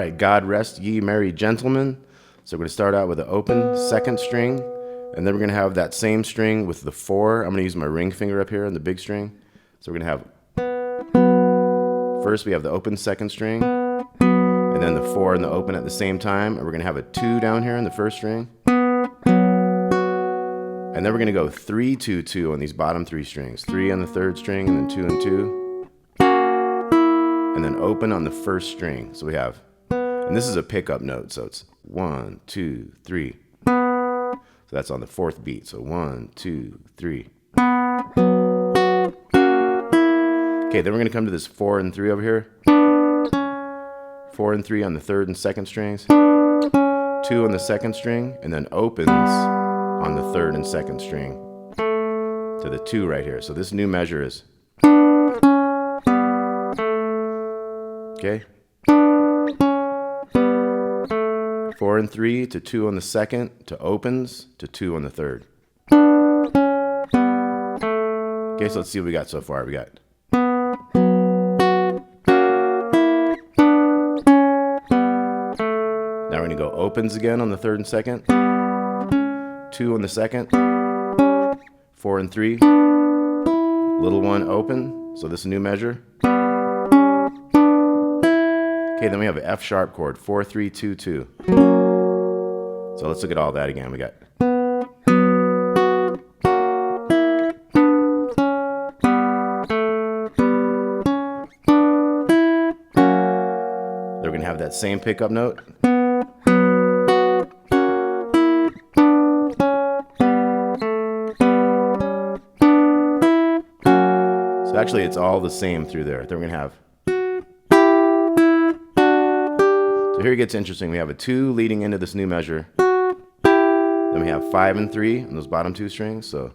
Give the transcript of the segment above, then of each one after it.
right, God rest ye merry gentlemen. So we're going to start out with an open second string, and then we're going to have that same string with the 4. I'm going to use my ring finger up here on the big string. So we're going to have, first we have the open second string, and then the 4 and the open at the same time, and we're going to have a 2 down here in the first string. And then we're going to go 3, 2, 2 on these bottom 3 strings. 3 on the third string, and then 2 and 2. And then open on the first string. So we have, and this is a pickup note, so it's 1, 2, 3. So that's on the 4th beat. So 1, 2, 3. Okay, then we're going to come to this 4 and 3 over here. 4 and 3 on the third and second strings. 2 on the second string, and then opens on the third and second string to the 2 right here. So this new measure is, okay, 4 and 3 to 2 on the second to opens to 2 on the third. Okay, so let's see what we got so far. We got now we're going to go opens again on the third and second, 2 on the second, 4 and 3, little 1 open, so this is a new measure. Okay, then we have an F sharp chord, 4, 3, 2, 2. So let's look at all that again. We got, they're going to have that same pickup note. So actually it's all the same through there. Then we're going to have, so here it gets interesting. We have a 2 leading into this new measure. Then we have 5 and 3 on those bottom 2 strings. So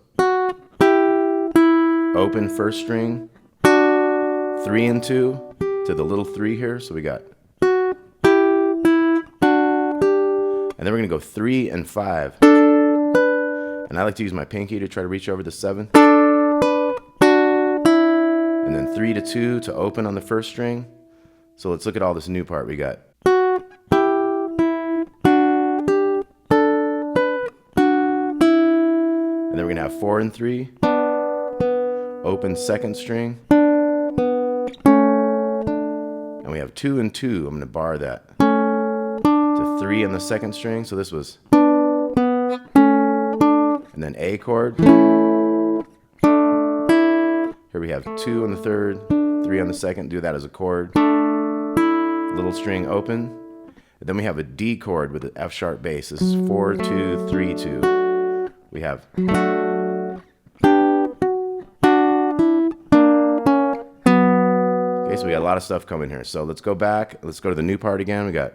open first string, 3 and 2 to the little 3 here. So we got, and then we're going to go 3 and 5. And I like to use my pinky to try to reach over the 7. And then 3 to 2 to open on the first string. So let's look at all this new part we got. And then we're going to have 4 and 3, open second string. And we have 2 and 2. I'm going to bar that to 3 on the second string. So this was, and then A chord. Here we have 2 on the third, 3 on the second, do that as a chord. Little string open. And then we have a D chord with an F sharp bass. This is 4, 2, 3, 2. We have, okay, so we got a lot of stuff coming here. So let's go back. Let's go to the new part again. We got,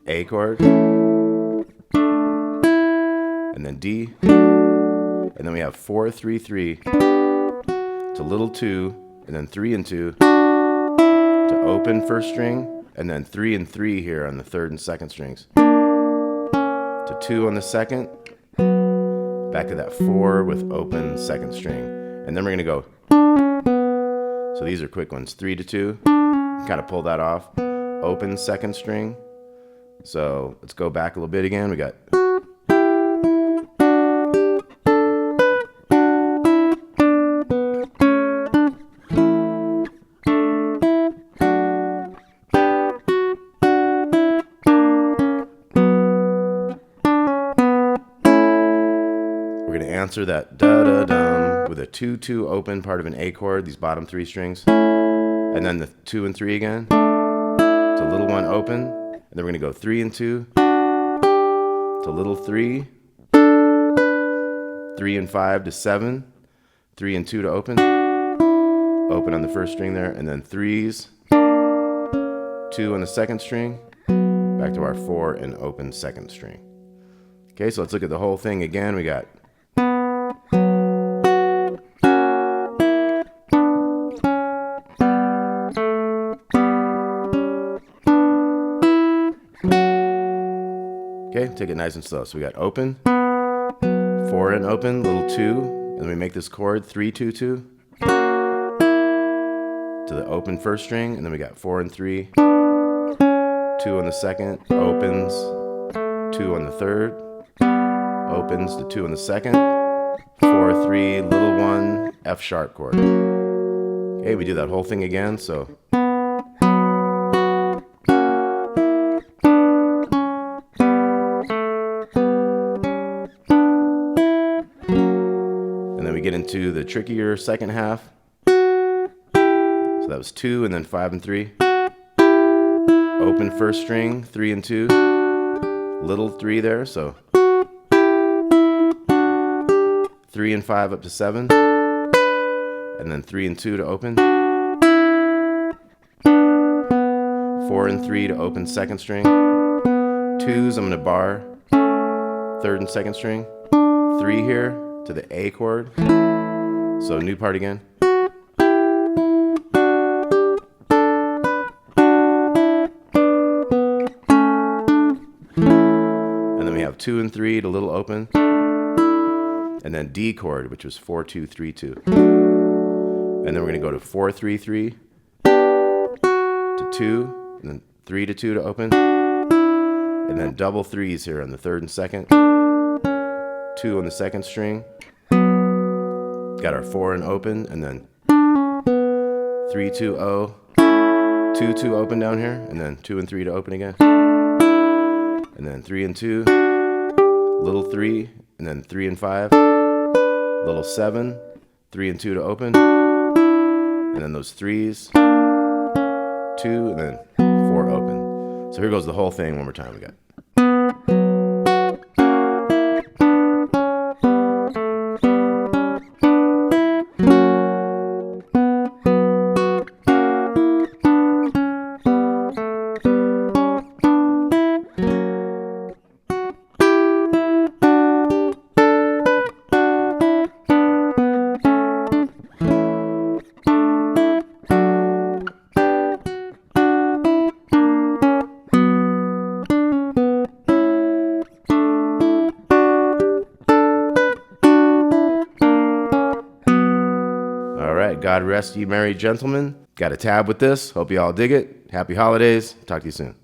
A chord. And then D, and then we have 4, 3, 3 to little 2, and then 3 and 2 to open first string, and then 3 and 3 here on the third and second strings to 2 on the second, back to that 4 with open second string, and then we're going to go, so these are quick ones, 3 to 2, kind of pull that off, open second string. So let's go back a little bit again. We got, answer that da-da-dum with a 2-2 open part of an A chord, these bottom 3 strings, and then the 2 and 3 again, to little 1 open, and then we're going to go 3 and 2, to little 3, 3 and 5 to 7, 3 and 2 to open on the first string there, and then 3s, 2 on the second string, back to our 4 and open second string. Okay, so let's look at the whole thing again. We got, okay, take it nice and slow. So we got open, 4 and open, little 2, And then we make this chord 3, 2, 2 to the open first string, and then we got 4 and 3, 2 on the second, opens, 2 on the third, opens to 2 on the second, 4, 3, little 1, F sharp chord. Okay, we do that whole thing again, so. And then we get into the trickier second half. So that was 2 and then 5 and 3. Open first string, 3 and 2. Little 3 there, so 3 and 5 up to 7. And then 3 and 2 to open. 4 and 3 to open second string. 2s, I'm going to bar third and second string. 3 here to the A chord. So new part again. And then we have 2 and 3 to little open. And then D chord, which was 4, 2, 3, 2. And then we're going to go to 4, 3, 3 to 2. And then 3 to 2 to open. And then double 3s here on the third and second. 2 on the second string. Got our 4 and open, and then 3, 2, 0. 2, 2 open down here, and then 2 and 3 to open again. And then 3 and 2. Little 3, and then 3 and 5. Little 7. 3 and 2 to open. And then those 3s. 2, and then 4 open. So here goes the whole thing one more time. We got. God rest ye merry gentlemen. Got a tab with this. Hope you all dig it. Happy holidays. Talk to you soon.